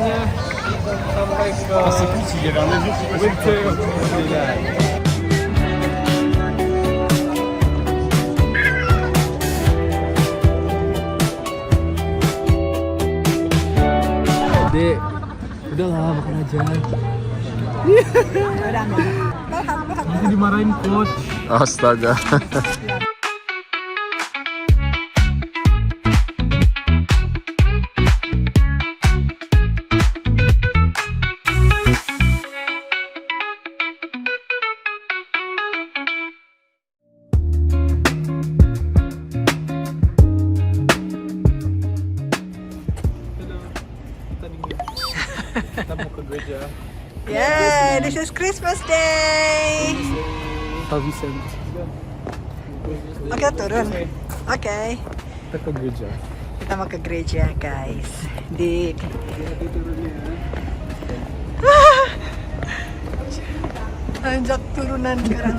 jalannya sampai ke Winter Wonderland. Dek, udahlah makan aja. Nanti dimarahin coach. Astaga. Kita mau ke gereja. Yeah, this is Christmas Day. Pak Vincent. Oke, turun. Oke. Kita ke gereja. Kita mau ke gereja, guys. Di Tanjak turunan sekarang.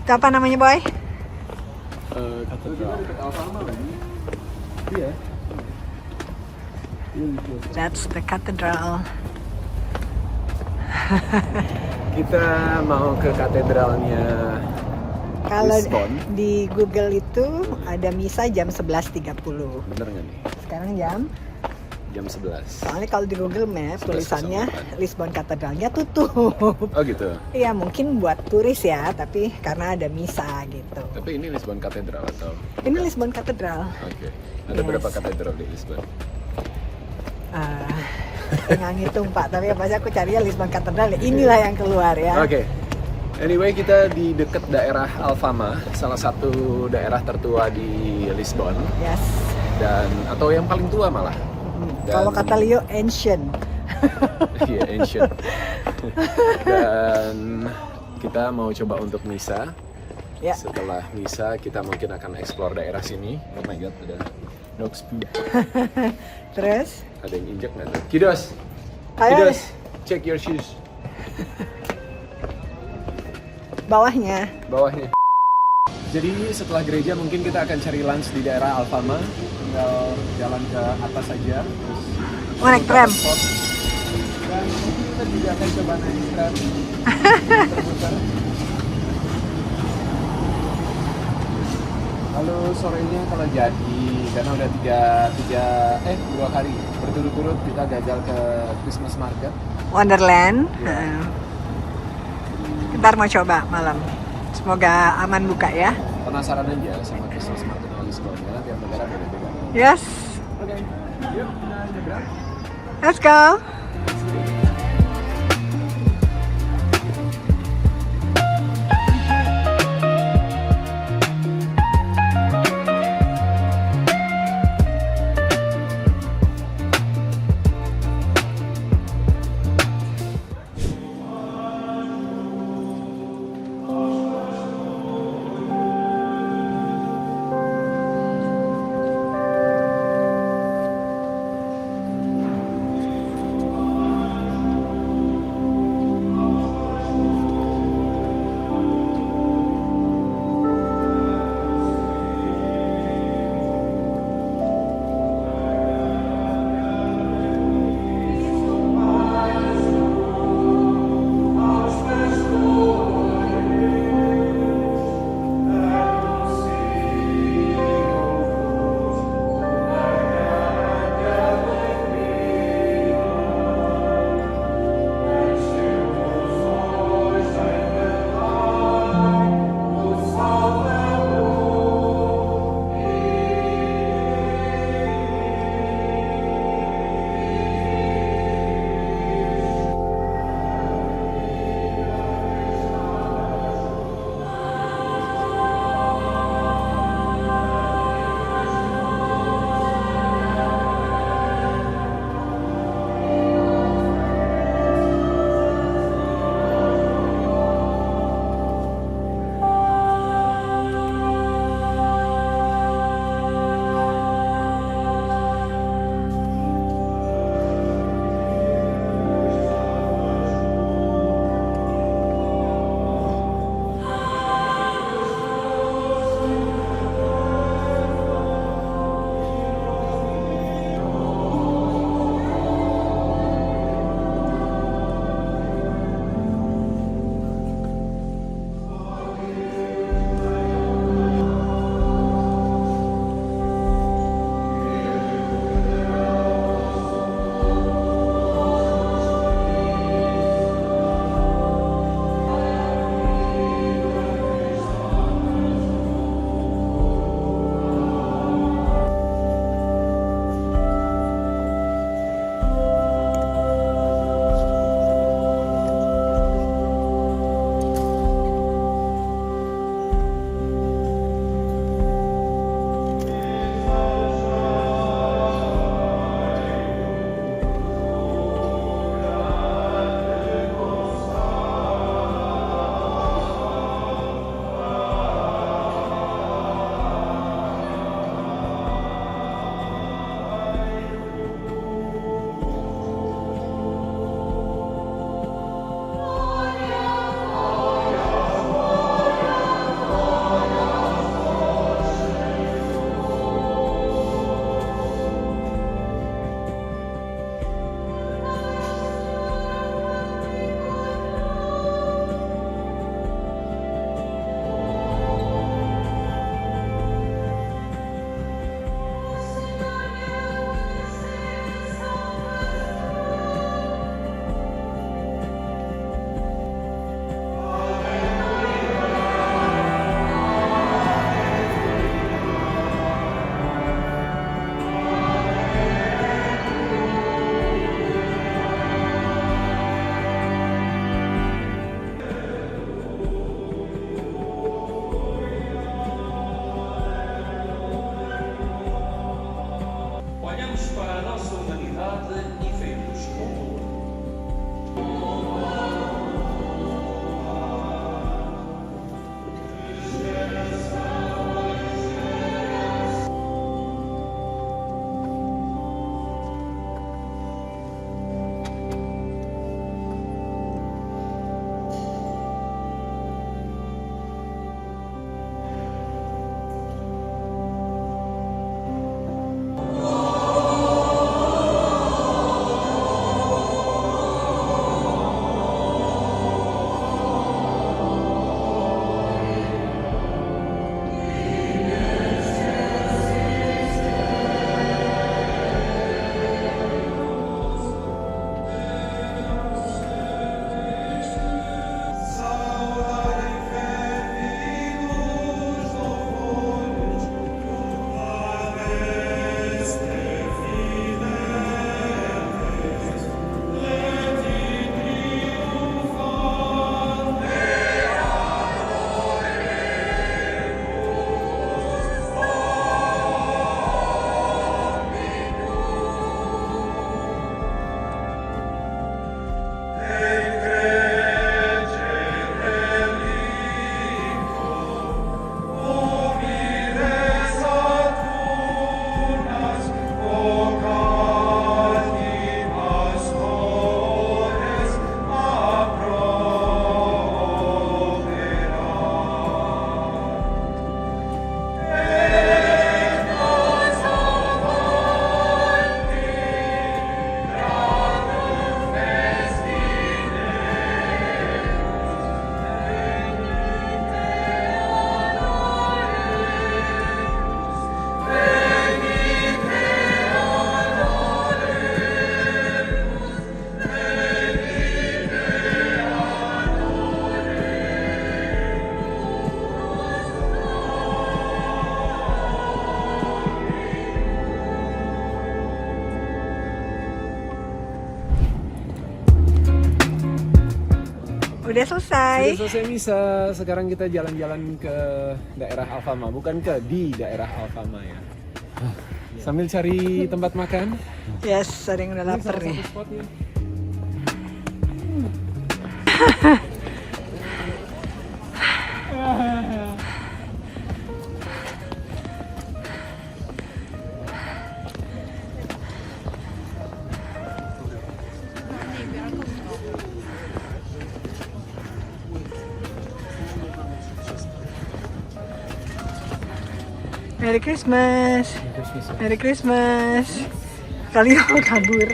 Itu apa namanya, Boy? Katedral. Iya. That's the cathedral. Kita mau ke katedralnya Kalau Lisbon. di Google itu ada misa jam 11.30. Bener nggak nih? Sekarang jam? Jam 11. Soalnya kalau di Google Map 11.08. tulisannya Lisbon Katedralnya tutup. Oh gitu. Iya, mungkin buat turis ya, tapi karena ada misa gitu. Tapi ini Lisbon Katedral atau? Ini Lisbon Katedral. Oke. Ada Yes. berapa katedral di Lisbon? Nggak ngitung Pak, tapi apa sih aku cari Lisbon Katedral. Inilah yang keluar ya. Oke. Anyway, kita di dekat daerah Alfama, salah satu daerah tertua di Lisbon Yes. dan atau yang paling tua malah. Kalau kata Leo, ancient. Iya, ancient. Dan kita mau coba untuk misa. Ya. Setelah misa kita mungkin akan explore daerah sini. Oh my god, ada dog spew. Terus? Ada yang injek nggak tuh? Kidos, Ayo, Kidos, check your shoes. bawahnya. Bawahnya. Jadi setelah gereja mungkin kita akan cari lunch di daerah Alfama. Tinggal jalan ke atas saja. Terus Mau naik tram? spot. Dan mungkin kita juga akan coba naik tram. Terputar. Lalu sorenya kalau jadi, karena udah dua kali berturut-turut kita gagal ke Christmas market. Wonderland. Ya. Ntar mau coba malam. Semoga aman buka ya. Penasaran aja sama Christmas market di Lisbon, karena tiap negara beda-beda. Yes. Oke, yuk kita nyebrang. Let's go. Udah selesai. Sudah selesai misa. Sekarang kita jalan-jalan ke daerah Alfama, bukan di daerah Alfama ya. Sambil cari tempat makan. Yes, ada yang udah lapar Ini salah nih. satu spotnya. Merry Christmas. Merry Christmas. Kali mau kabur.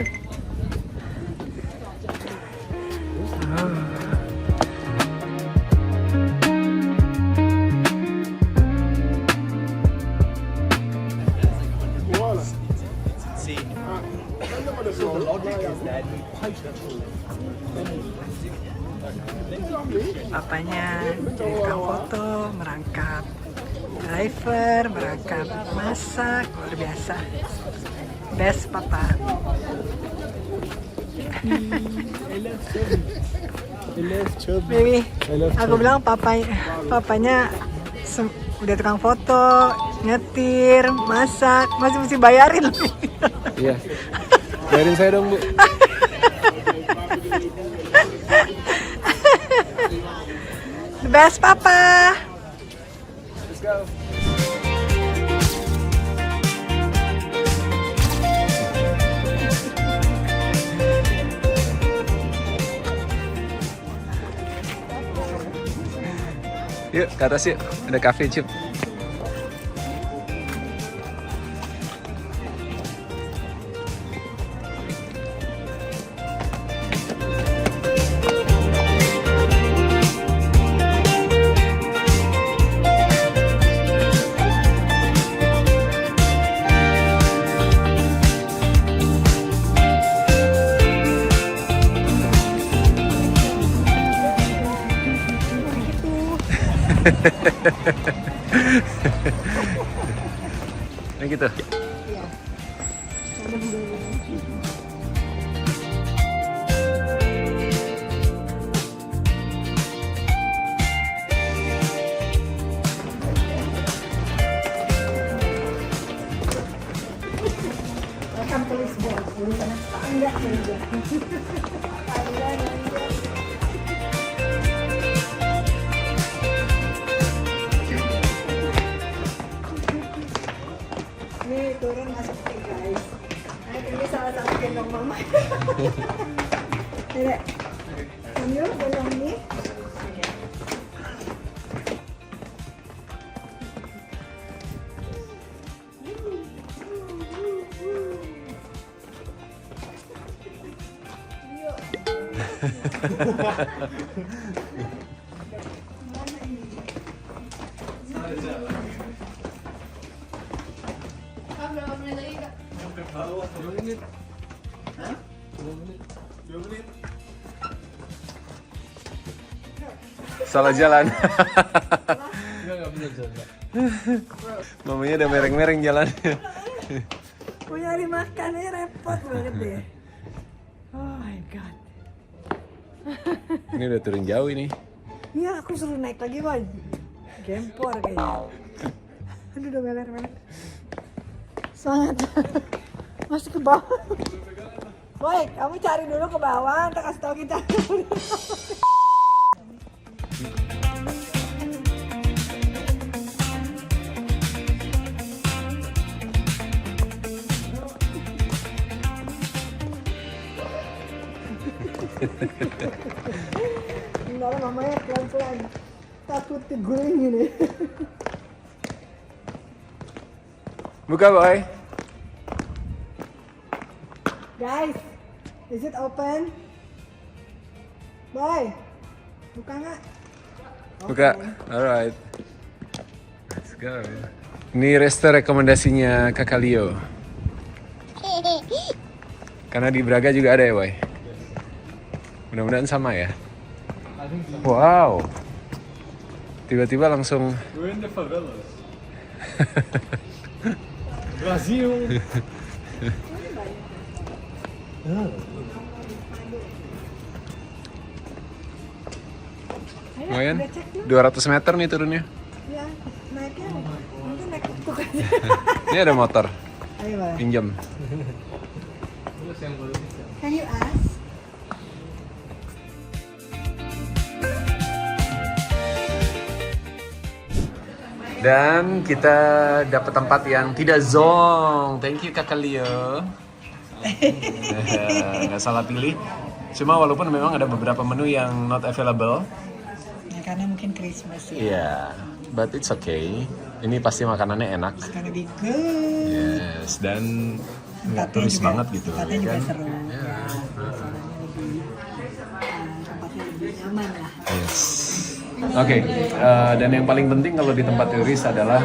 Papanya tukang foto, merangkap driver, merangkap masak, luar biasa. Best papa. Baby, aku bilang papanya udah tukang foto, nyetir, masak, masih mesti bayarin. Iya. Bayarin saya dong, Bu. The best papa. Let's go. Yuk, ke atas yuk. Ada cafe, Cip. Nah gitu. Welcome to Lisbon. Tulisannya enggak saja. Ini turun masuk nih guys. Nah, ini salah satu gendong mama. Dedek, ambil gendong ini. Salah jalan. Mamanya udah mereng-mereng jalannya. Mau nyari makannya repot banget deh. Oh my god. Ini udah turun jauh ini. Iya, aku suruh naik lagi, Wan. Gempor kayaknya. Aduh, udah meler-meler. Sangat. Masih ke bawah. Woi, kamu cari dulu ke bawah, ntar kasih tau kita. Bentar, mamanya pelan-pelan. Takut diguling gini. Buka, Boy. Guys, is it open? Boy, buka nggak? Buka. Alright. Let's go. Ini resto rekomendasinya Kakak Leo. Karena di Braga juga ada ya, Boy? Mudah-mudahan sama ya. Wow. Tiba-tiba langsung. We're in the favelas. Brasil. Lumayan. udah cek belum? 200 meter nih turunnya. Ya, naiknya mungkin naik tuk aja. Ini ada motor. Ayo, Bang. Pinjam. Can you ask? Dan kita dapat tempat yang tidak zonk. Thank you Kakak Leo. Nggak salah pilih. Cuma walaupun memang ada beberapa menu yang not available. Ya, karena mungkin Christmas ya. Yeah, but it's okay. Ini pasti makanannya enak. It's gonna be good. Yes, dan nggak Tempatnya turis juga- banget gitu. Tempatnya ya juga kan? seru. Ya, suasananya lebih, tempatnya lebih nyaman lah. Yes. Oke, dan yang paling penting kalau di tempat turis adalah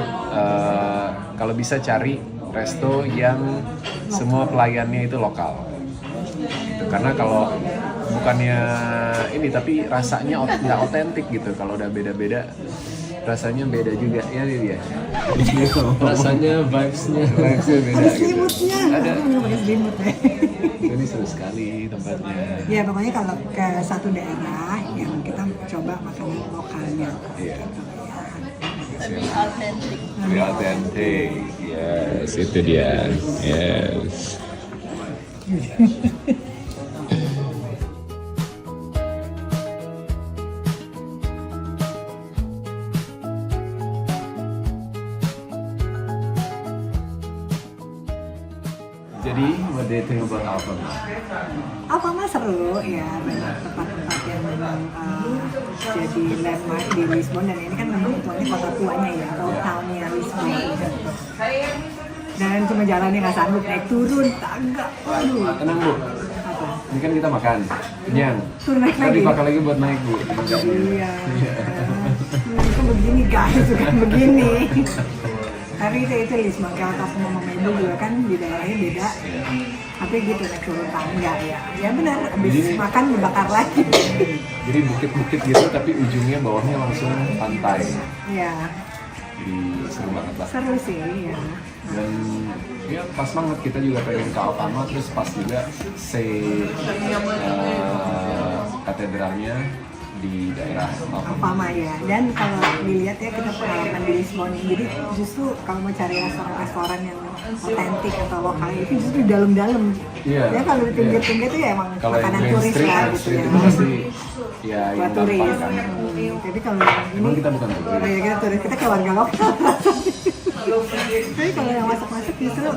kalau bisa cari resto yang semua pelayannya itu lokal. Gitu. Karena kalau bukannya ini tapi rasanya nggak otentik gitu. Kalau udah beda-beda rasanya beda juga ya dia. Rasanya vibes-nya. Vibes-nya beda Ada gitu. selimutnya. Ada. Aku nggak pakai selimut ya. Ini seru sekali tempatnya. Ya pokoknya kalau ke satu daerah yang kita coba makanan lokalnya. Iya. Lebih autentik. Lebih authentic. Yes, itu dia. Yes. Jadi, what do you think about Alpama? Alfama seru ya, banyak tempat-tempat yang memang jadi landmark di Lisbon, dan ini kan memang hitungannya kota tuanya ya, old town-nya Lisbon. Dan cuma jalannya nggak sanggup, naik turun tangga, waduh. Tenang Bu, Apa? ini kan kita makan, kenyang. Turun naik Tadi lagi. pakai lagi buat naik Bu. Iya. Itu begini guys, bukan begini. Tapi itu Lisbon, kalau aku mau Ibu juga kan di daerahnya beda. Tapi gitu naik turun tangga ya. Ya benar, habis Jadi- makan dibakar lagi. Jadi bukit-bukit gitu, tapi ujungnya bawahnya langsung pantai. Iya, Jadi seru banget lah. seru sih ya. Dan ya pas banget kita juga pengen ke Alfama, terus pas juga katedralnya di daerah Alfama. Alfama ya. Dan kalau dilihat ya kita pengalaman di Lisbon, jadi justru kalau mau cari restoran-restoran yang otentik atau lokal itu justru di dalam-dalam. Iya. Ya kalau di pinggir-pinggir itu ya emang Kalau yang makanan main turis street, lah main gitu street ya. itu pasti ya Buat yang turis. gampang kan. Jadi kalau yang ini, Emang kita bukan oh turis. ya kita turis, kita kayak warga lokal. Tapi kalau yang masak-masak justru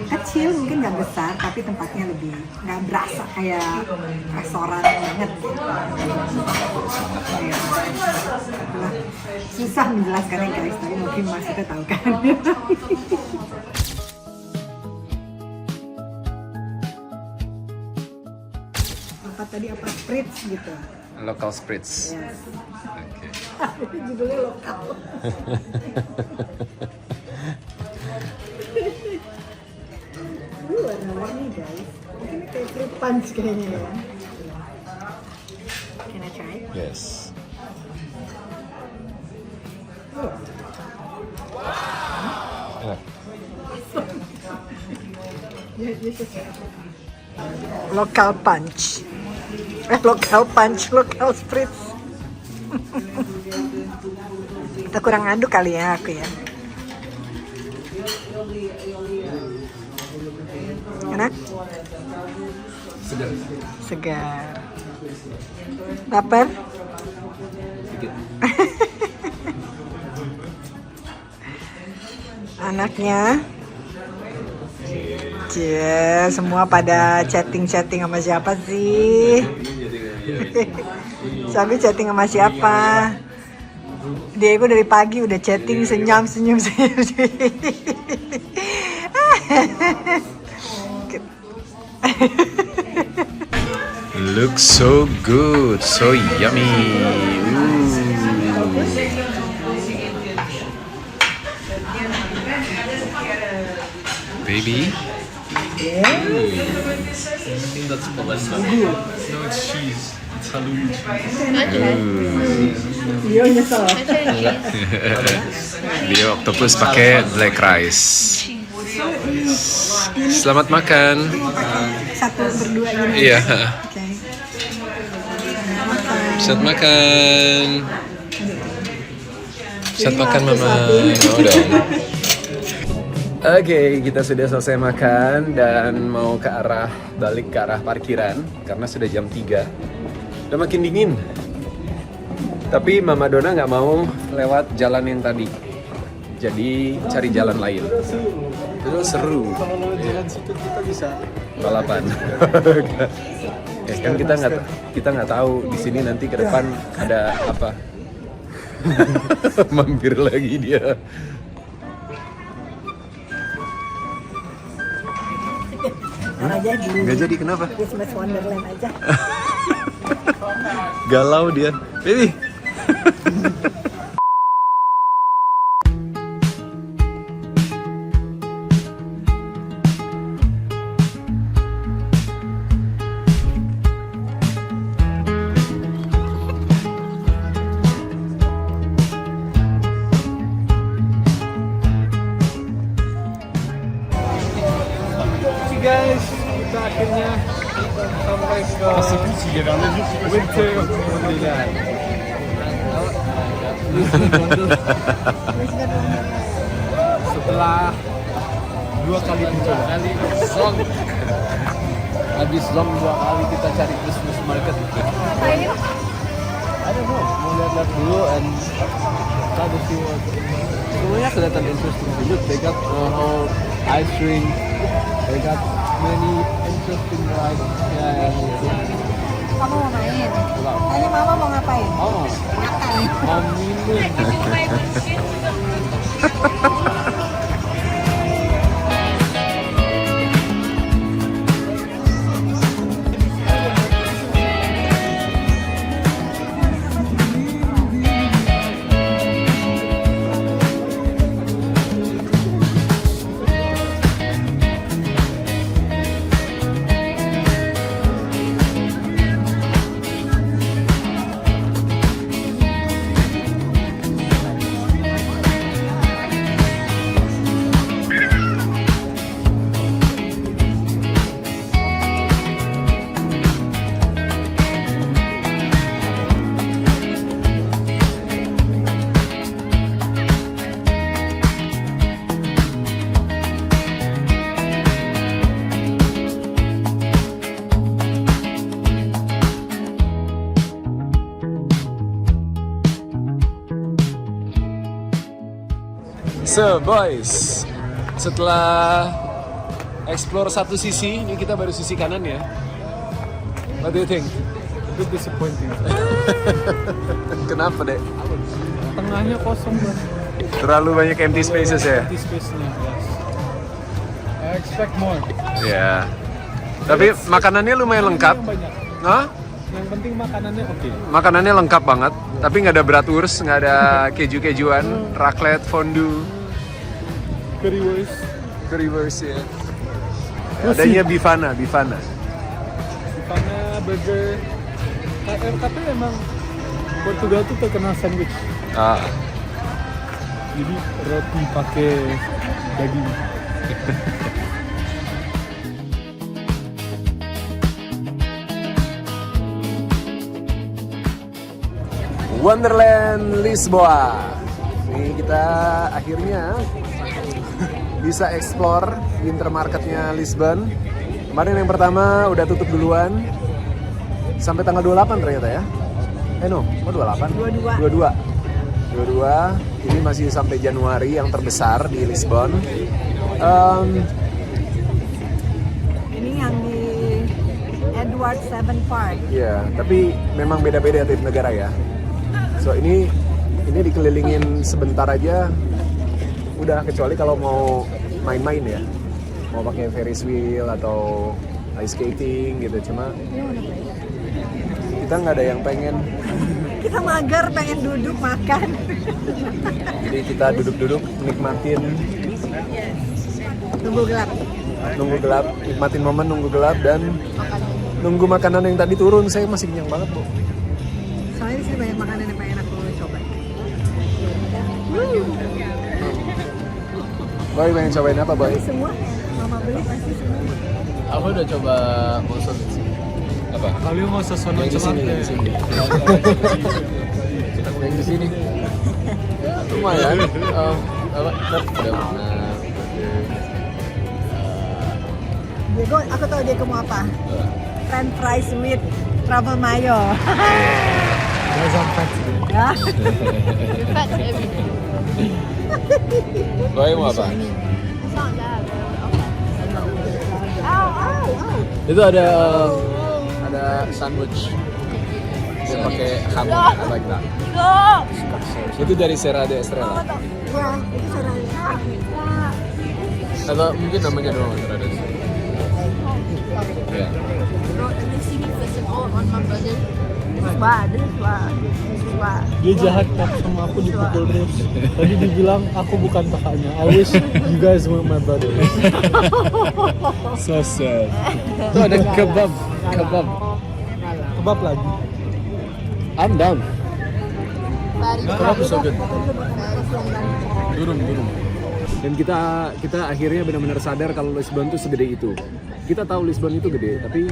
kecil, mungkin nggak besar, tapi tempatnya lebih nggak berasa kayak restoran banget. Iya. Itulah. Susah menjelaskannya guys, tapi mungkin Mas kita tahu kan. Apa tadi apa spritz gitu? Local spritz. Yes. Oke. Judulnya lokal. Warna-warni guys. Mungkin ini kayak fruit punch kayaknya ya. Can I try? Yes. Oh, Enak. Lokal punch. Lokal punch, lokal spritz. Kita kurang aduk kali ya aku ya. Enak? Segar. Segar. Lapar? Dikit. Anaknya? Cie, semua pada chatting-chatting sama siapa sih? Sabi chatting sama siapa? Diego dari pagi udah chatting senyum. Looks so good, so yummy. Baby. I think that's polenta. No, it's cheese. It's halloumi cheese. Dia nyesel. Dia octopus pakai black rice. Selamat makan. Satu berdua gini. Iya. Oke. Makan. Sat makan. Sat makan mama. Mau dong. Oke, kita sudah selesai makan dan mau balik ke arah parkiran karena sudah jam 3. Udah makin dingin. Tapi Mama Dona nggak mau lewat jalan yang tadi. Jadi cari jalan lain. Itu seru. Kalau lewat jalan situ kita bisa Balapan. Ya kan kita nggak tahu di sini nanti ke depan ada apa. Mampir lagi dia. Nggak jadi. Nggak jadi kenapa? Christmas Wonderland aja. Galau dia. Baby. guys, kita akhirnya sampai ke Winter Wonderland. Setelah 2 kali mencoba, habis long 2 kali kita cari Christmas market. I don't know, mau lihat-lihat dulu and try to see what. Semuanya kelihatan interesting. Look, they got whole ice rink. They got many interesting rides. Yeah. Kamu mau main? Tanya mama mau ngapain? Oh, Makan. mau minum. So boys, setelah explore satu sisi, ini kita baru sisi kanan ya. What do you think? A bit disappointing. Kenapa dek? Tengahnya kosong banget. Terlalu banyak empty spaces ya? Empty space-nya, yes. I expect more. Ya. Tapi makanannya lumayan lengkap. Yang banyak. Hah? Yang penting makanannya oke. Makanannya lengkap banget. Tapi nggak ada bratwurst, nggak ada keju-kejuan, raclette, fondue, currywurst ya. Adanya bifana. Bifana, burger. Tapi emang Portugal tuh terkenal sandwich. Ah. Jadi roti pakai daging. Wonderland Lisboa. Ini kita akhirnya bisa explore winter marketnya Lisbon. Kemarin yang pertama udah tutup duluan sampai tanggal 28 ternyata ya. No, kok 28? 22. Ini masih sampai Januari yang terbesar di Lisbon. Ini yang di Edward Seven Park. Ya, tapi memang beda-beda tiap negara ya. So ini dikelilingin sebentar aja udah, kecuali kalau mau main-main ya, mau pakai Ferris wheel atau ice skating gitu. Cuma kita nggak ada yang pengen. Kita mager, pengen duduk makan. Jadi kita duduk-duduk nikmatin nunggu gelap, nikmatin momen nunggu gelap dan nunggu makanan yang tadi turun. Saya masih kenyang banget bu. Soalnya di sini banyak makanan yang pengen aku coba. Boy pengen cobain apa boy? Semua mama beli pasti semua. Aku udah coba boson sih. Apa? Kalian nggak usah sono Yang di sini, celat yang di sini. Yang di sini. Lumayan. Apa? Udah benar. Diego, aku tahu Diego mau apa. French fries with truffle mayo. Guys, I'm fat today. Ya. You're fat every day. Boy mau apa? It's not that, but okay. Au, au, au. Itu ada sandwich. Dia pakai ham, I like that. Itu dari Serra de Estrella. Ya, itu saudara. Atau mungkin namanya doang Serra de Estrella. Ya. Bro, and they see me flexing all on my brother. This is why, this is why, this is why. Dia jahat Kak, sama aku dipukul terus. Tadi dibilang aku bukan kakaknya. I wish you guys were my brother. So sad. Itu ada kebab. Kebab lagi. I'm down. Fatty, Kebab is so good. fatty. Durung. Dan kita akhirnya benar-benar sadar kalau Lisbon itu segede itu. Kita tahu Lisbon itu gede, tapi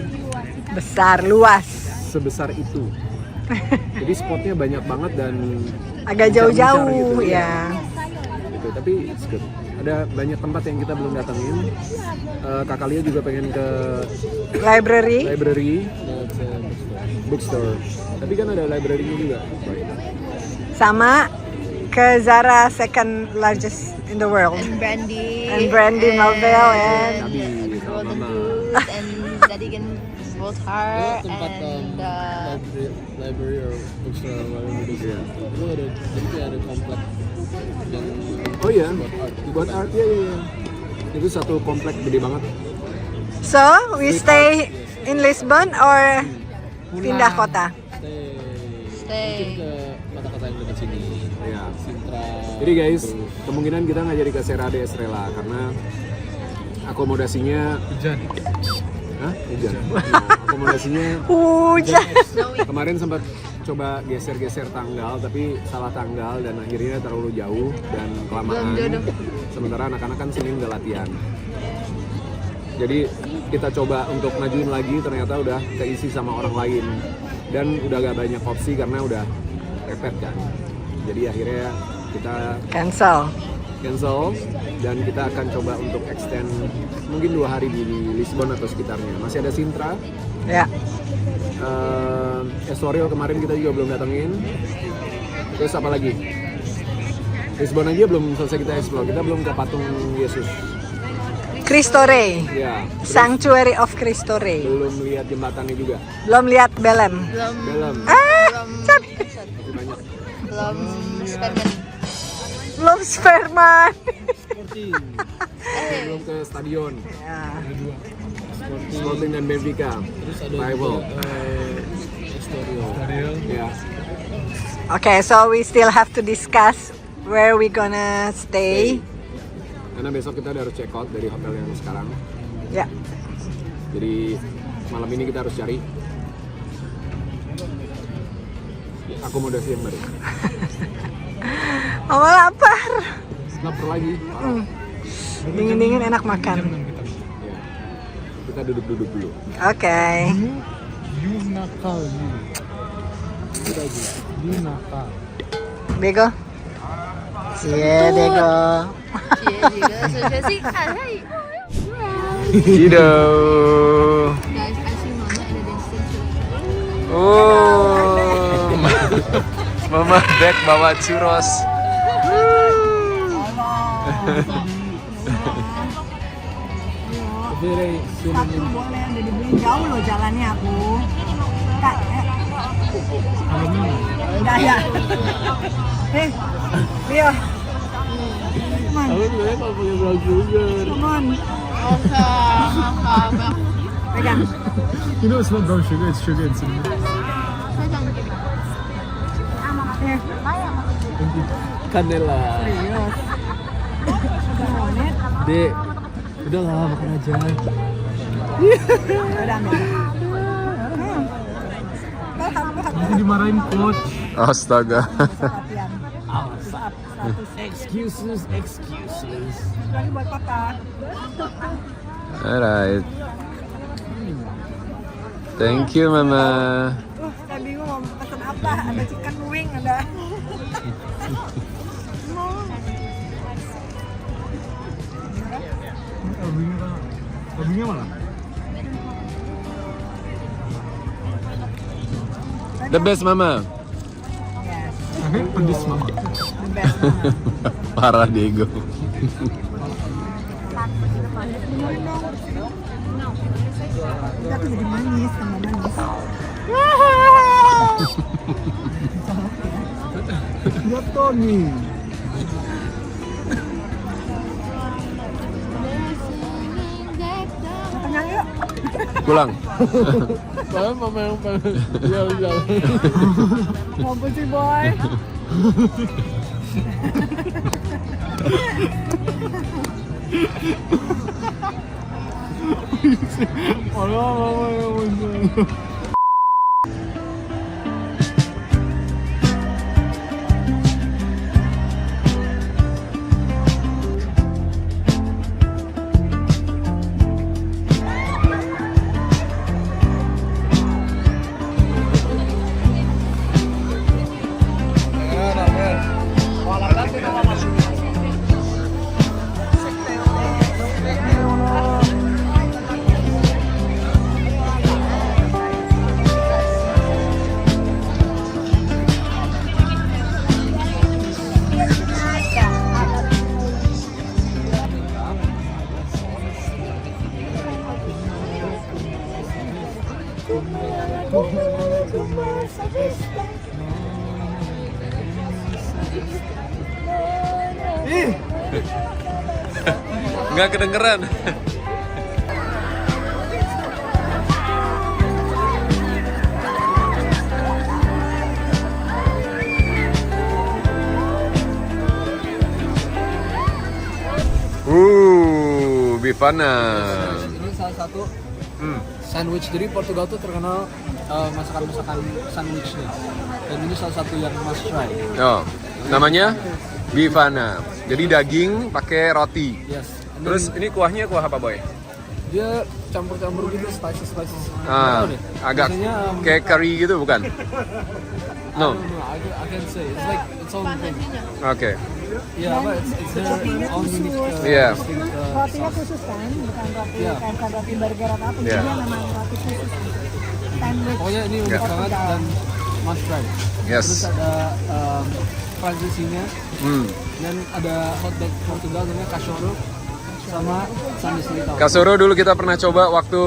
Besar, luas. sebesar itu. Jadi spotnya banyak banget dan Agak mencar-mencar jauh-jauh, gitu, ya. Gitu. Tapi it's good. Ada banyak tempat yang kita belum datengin. Kakak Lia juga pengen ke Library. bookstore. Tapi kan ada library-nya juga. Sama ke Zara second largest in the world. And Brandy. And Brandy Melville and Nabi, Golden Mama. Goose and Dadigan Voltaire and library or bookstore or whatever it is. Iya. Itu ada, jadi ada komplek yang Oh iya, buat art ya. Itu satu komplek gede banget. So, we stay in Lisbon or pindah kota? Stay. ke kota-kota yang dekat sini. Ya. Sintra. Jadi guys, kemungkinan kita nggak jadi ke Serra de Estrella karena akomodasinya Hujan. Hah? Hujan. Nah, akomodasinya Hujan. kemarin sempat coba geser-geser tanggal tapi salah tanggal dan akhirnya terlalu jauh dan kelamaan. Sementara anak-anak kan Senin udah latihan. Jadi kita coba untuk majuin lagi ternyata udah keisi sama orang lain dan udah gak banyak opsi karena udah repet kan. Jadi akhirnya kita Cancel. dan kita akan coba untuk extend mungkin 2 hari di Lisbon atau sekitarnya. Masih ada Sintra. Ya. Estoril kemarin kita juga belum datengin. Terus apa lagi? Lisbon aja belum selesai kita explore. Kita belum ke patung Yesus. Cristo Rey. Ya. Sanctuary of Cristo Rey. Belum lihat jembatannya juga. Belum lihat Belem. Belum. Masih banyak. Belum Sperman. Belum Sperman. Belum ke stadion. Ya. Sporting dan Benfica. Terus ada Rival. Stereo. Ya. Okay, so we still have to discuss where we gonna stay. Karena besok kita udah harus check out dari hotel yang sekarang. Ya. Jadi malam ini kita harus cari akomodasi yang baru. Mama lapar. Lapar lagi. Parah. Dingin-dingin enak makan. Ya. Kita duduk-duduk dulu. Oke. You nakal you. Udah aja. You nakal. Bego. Iya, Bego. Gitu. Guys, I see Mama in the distance. Oh. Mama back bawa churros. Very Satu boleh udah dibeli jauh loh jalannya aku. Kak, enggak ya. Rio. Man, Aku sebenarnya kalau punya brown sugar. come on. Okay. Pegang. You know it's not brown sugar, it's sugar and cinnamon. Eh, Kanela. serius. Udah monet. Dek, udahlah makan aja. Udah ambil. Aku dimarahin coach. Astaga. Latihan. Excuses. Lagi buat papa. Alright. Thank you, Mama. Saya bingung mau pesan apa. Ada chicken wing, ada. Lebihnya mana? The best, Mama. Pedes mama. The best. Parah Diego. Kita tuh jadi manis, tambah manis. Jatuh nih. Kenyang yuk. Pulang. Saya mama yang pengen jalan-jalan. Mampus sih boy. Allah mama yang pengen. Nggak kedengeran. Bifana. Ini salah satu sandwich dari Portugal tuh terkenal masakan-masakan sandwichnya. Dan ini salah satu yang must try. Oh, namanya Bifana. Jadi daging pakai roti. Yes. And Terus ini kuahnya kuah apa, Boy? dia campur-campur gitu spices. Ah, Nggak tahu deh. agak Biasanya, kayak curry gitu bukan? I No. don't know, I can say it's like its own thing. Oke. Yeah, but it's their own unique. Iya. distinct, Rotinya sauce. khusus kan, bukan roti Iya. kayak bukan roti burger atau apa. Iya. Jadi dia memang roti khusus. Sandwich. Pokoknya ini unik Yeah. banget dan must try. Yes. Terus ada francisinya Hmm. dan ada hotdog Portugal namanya cachorro sama sandwich tahu. Kasoro dulu kita pernah coba waktu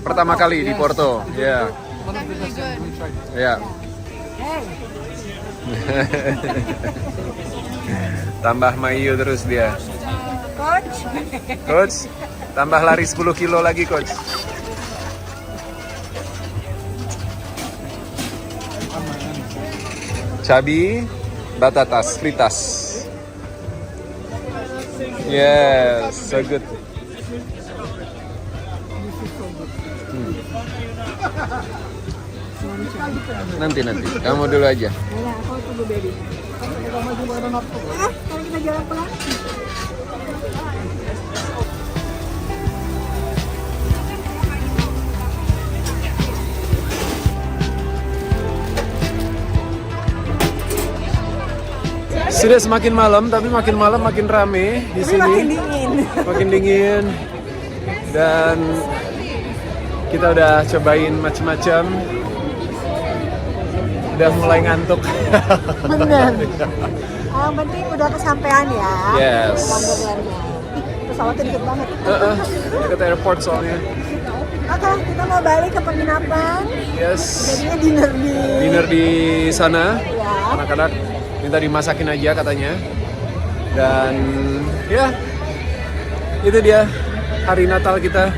pertama kali di Porto. Ya. One of the best that we tried. Ya. Hey, Tambah mayo terus dia. coach. Coach, tambah lari 10 kilo lagi, Coach. Cabi, batatas, fritas. Yes, so good. Nanti. Kamu dulu aja. Nah, aku tunggu baby. Kita mau juga ada waktu. Sekarang kita jalan pulang. Sudah semakin malam, tapi makin malam makin rame di Tapi sini. makin dingin. Makin dingin. Dan kita udah cobain macam-macam. Udah mulai ngantuk. Bener. Yang penting udah kesampean ya. Yes. Pemberlaannya. Pesawatnya deket banget. Dekat airport soalnya. Oke, kita mau balik ke penginapan. Yes. Jadinya dinner di. Dinner di sana. Ya. Anak-anak minta dimasakin aja katanya. Dan ya, itu dia hari Natal kita.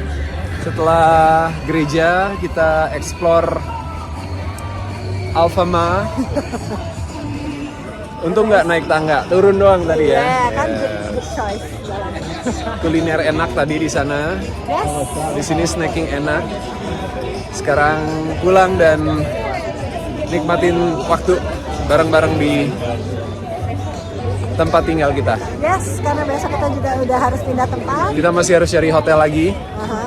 Setelah gereja kita explore Alfama. Untung nggak naik tangga, turun doang tadi ya. Ya, kan Yes. good choice jalannya. Kuliner enak tadi di sana. Yes. Di sini snacking enak. Sekarang pulang dan nikmatin waktu bareng-bareng di tempat tinggal kita. Yes, karena besok kita juga udah harus pindah tempat. Kita masih harus cari hotel lagi. Aha.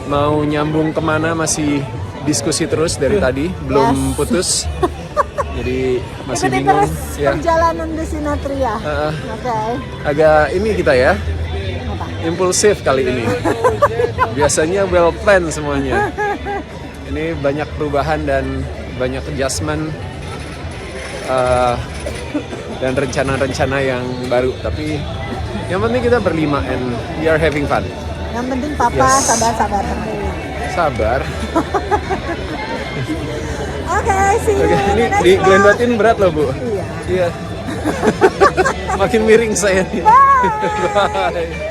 Mau nyambung kemana masih diskusi terus dari tadi, belum Yes. putus. Jadi masih Ikuti bingung. terus Ya, perjalanan di Sinatria. Heeh. Oke. agak ini kita ya, Apa? impulsif kali ini. Biasanya well planned semuanya. Ini banyak perubahan dan banyak adjustment dan rencana-rencana yang baru. Tapi yang penting kita berlima and we are having fun. Yang penting papa Yes. sabar-sabar. Sabar. Oke, see you Oke, in ini the next di vlog. Glen Batin berat loh Bu. Iya. Iya. Makin miring saya nih. Bye. Bye.